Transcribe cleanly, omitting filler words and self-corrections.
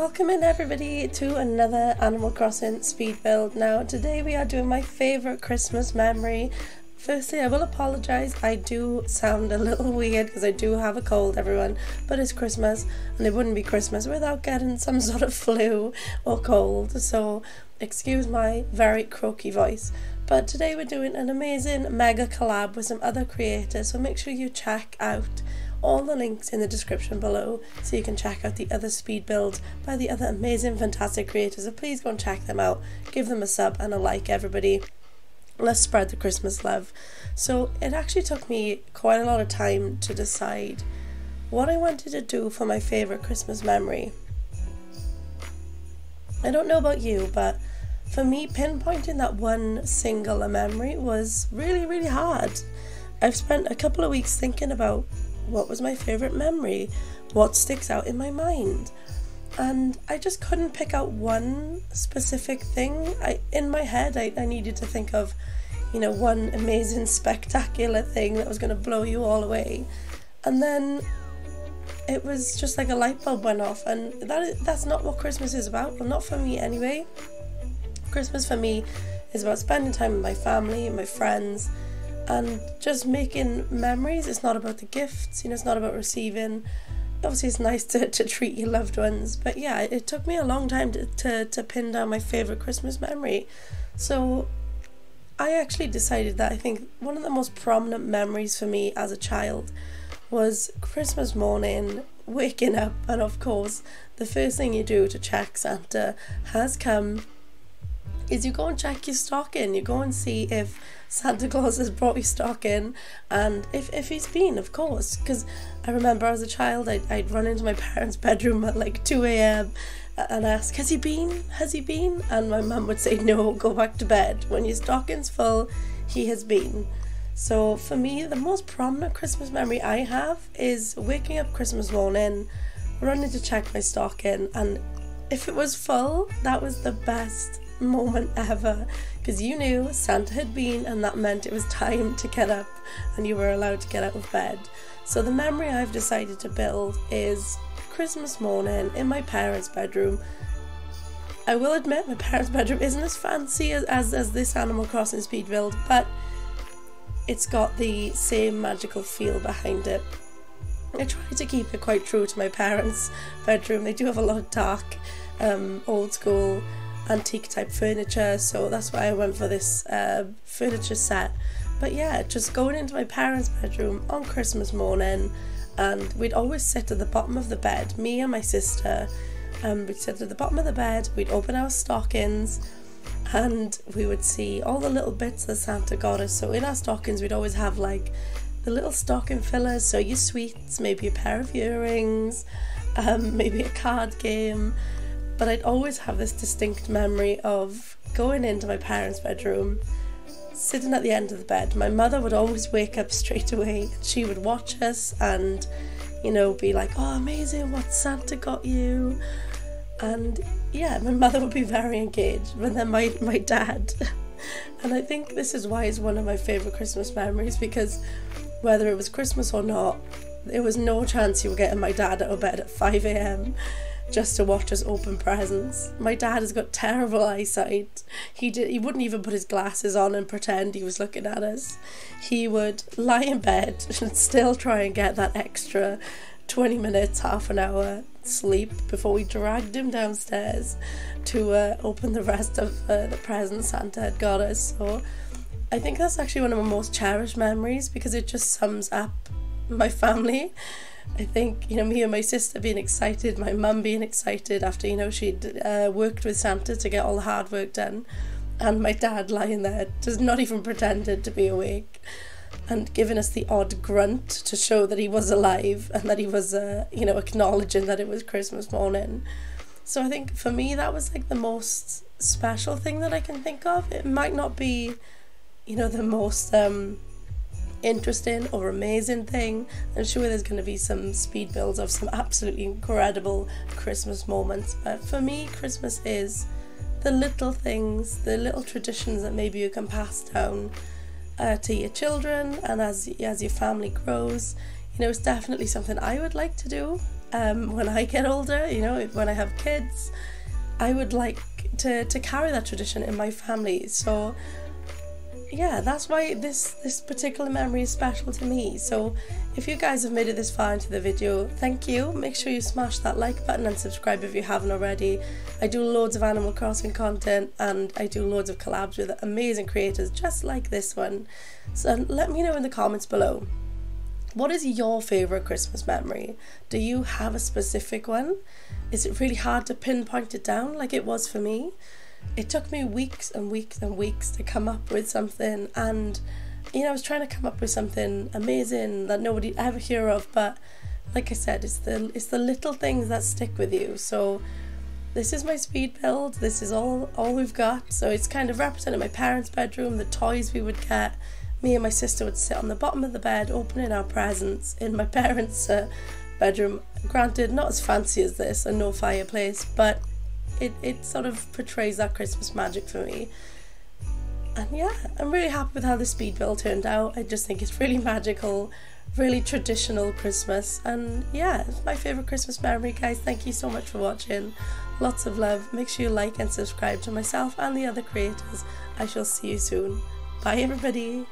Welcome in everybody to another Animal Crossing speed build. Now today we are doing my favourite Christmas memory. Firstly, I will apologise, I do sound a little weird because I do have a cold, everyone, but it's Christmas and it wouldn't be Christmas without getting some sort of flu or cold, so excuse my very croaky voice. But today we're doing an amazing mega collab with some other creators, so make sure you check out all the links in the description below so you can check out the other speed builds by the other amazing fantastic creators. So please go and check them out, give them a sub and a like, everybody. Let's spread the Christmas love. So it actually took me quite a lot of time to decide what I wanted to do for my favourite Christmas memory. I don't know about you, but for me pinpointing that one singular memory was really hard. I've spent a couple of weeks thinking about what was my favourite memory, what sticks out in my mind, and I just couldn't pick out one specific thing. In my head I needed to think of, you know, one amazing spectacular thing that was going to blow you all away, and then it was just like a light bulb went off, and that's not what Christmas is about. Well, not for me anyway. Christmas for me is about spending time with my family and my friends and just making memories. It's not about the gifts, you know, it's not about receiving. Obviously it's nice to treat your loved ones, but yeah, it took me a long time to pin down my favourite Christmas memory. So I actually decided that I think one of the most prominent memories for me as a child was Christmas morning, waking up, and of course the first thing you do to check Santa has come is you go and check your stocking. You go and see if Santa Claus has brought your stocking, and if he's been, of course, because I remember as a child I'd run into my parents' bedroom at like 2 AM and ask, has he been? And my mum would say, no, go back to bed. When your stocking's full, he has been. So for me, the most prominent Christmas memory I have is waking up Christmas morning, running to check my stocking, and if it was full, that was the best moment ever, because you knew Santa had been, and that meant it was time to get up and you were allowed to get out of bed. So the memory I've decided to build is Christmas morning in my parents' bedroom. I will admit my parents' bedroom isn't as fancy as this Animal Crossing speed build, but it's got the same magical feel behind it. I try to keep it quite true to my parents' bedroom. They do have a lot of dark, old school antique type furniture, so that's why I went for this furniture set. But yeah, just going into my parents' bedroom on Christmas morning, and we'd always sit at the bottom of the bed, me and my sister, we'd sit at the bottom of the bed, we'd open our stockings, and we would see all the little bits that Santa got us. So in our stockings we'd always have like the little stocking fillers, so your sweets, maybe a pair of earrings, maybe a card game. But I'd always have this distinct memory of going into my parents' bedroom, sitting at the end of the bed. My mother would always wake up straight away, and she would watch us and, you know, be like, oh amazing, what Santa got you? And yeah, my mother would be very engaged. But then my dad, and I think this is why it's one of my favourite Christmas memories, because whether it was Christmas or not, there was no chance you were getting my dad out of bed at 5 AM just to watch us open presents. My dad has got terrible eyesight. He wouldn't even put his glasses on and pretend he was looking at us. He would lie in bed and still try and get that extra 20 minutes, half an hour sleep before we dragged him downstairs to open the rest of the presents Santa had got us. So I think that's actually one of my most cherished memories, because it just sums up my family. I think, you know, me and my sister being excited, my mum being excited after, you know, she'd worked with Santa to get all the hard work done, and my dad lying there, just not even pretended to be awake, and giving us the odd grunt to show that he was alive and that he was, you know, acknowledging that it was Christmas morning. So I think for me that was like the most special thing that I can think of. It might not be, you know, the most interesting or amazing thing. I'm sure there's going to be some speed builds of some absolutely incredible Christmas moments, but for me Christmas is the little things, the little traditions that maybe you can pass down to your children, and as your family grows, you know, it's definitely something I would like to do. when I get older, you know, when I have kids. I would like to carry that tradition in my family. So yeah, that's why this particular memory is special to me. So if you guys have made it this far into the video, thank you. Make sure you smash that like button and subscribe if you haven't already. I do loads of Animal Crossing content, and I do loads of collabs with amazing creators just like this one. So let me know in the comments below, what is your favourite Christmas memory? Do you have a specific one? Is it really hard to pinpoint it down like it was for me? It took me weeks and weeks and weeks to come up with something, and you know, I was trying to come up with something amazing that nobody ever hear of, but like I said, it's the little things that stick with you. So this is my speed build, this is all we've got. So it's kind of representing my parents' bedroom, the toys we would get. Me and my sister would sit on the bottom of the bed opening our presents in my parents' bedroom. Granted, not as fancy as this and no fireplace, but it sort of portrays that Christmas magic for me. And yeah, I'm really happy with how the speed build turned out. I just think it's really magical, really traditional Christmas, and yeah, it's my favourite Christmas memory, guys. Thank you so much for watching. Lots of love. Make sure you like and subscribe to myself and the other creators. I shall see you soon. Bye everybody.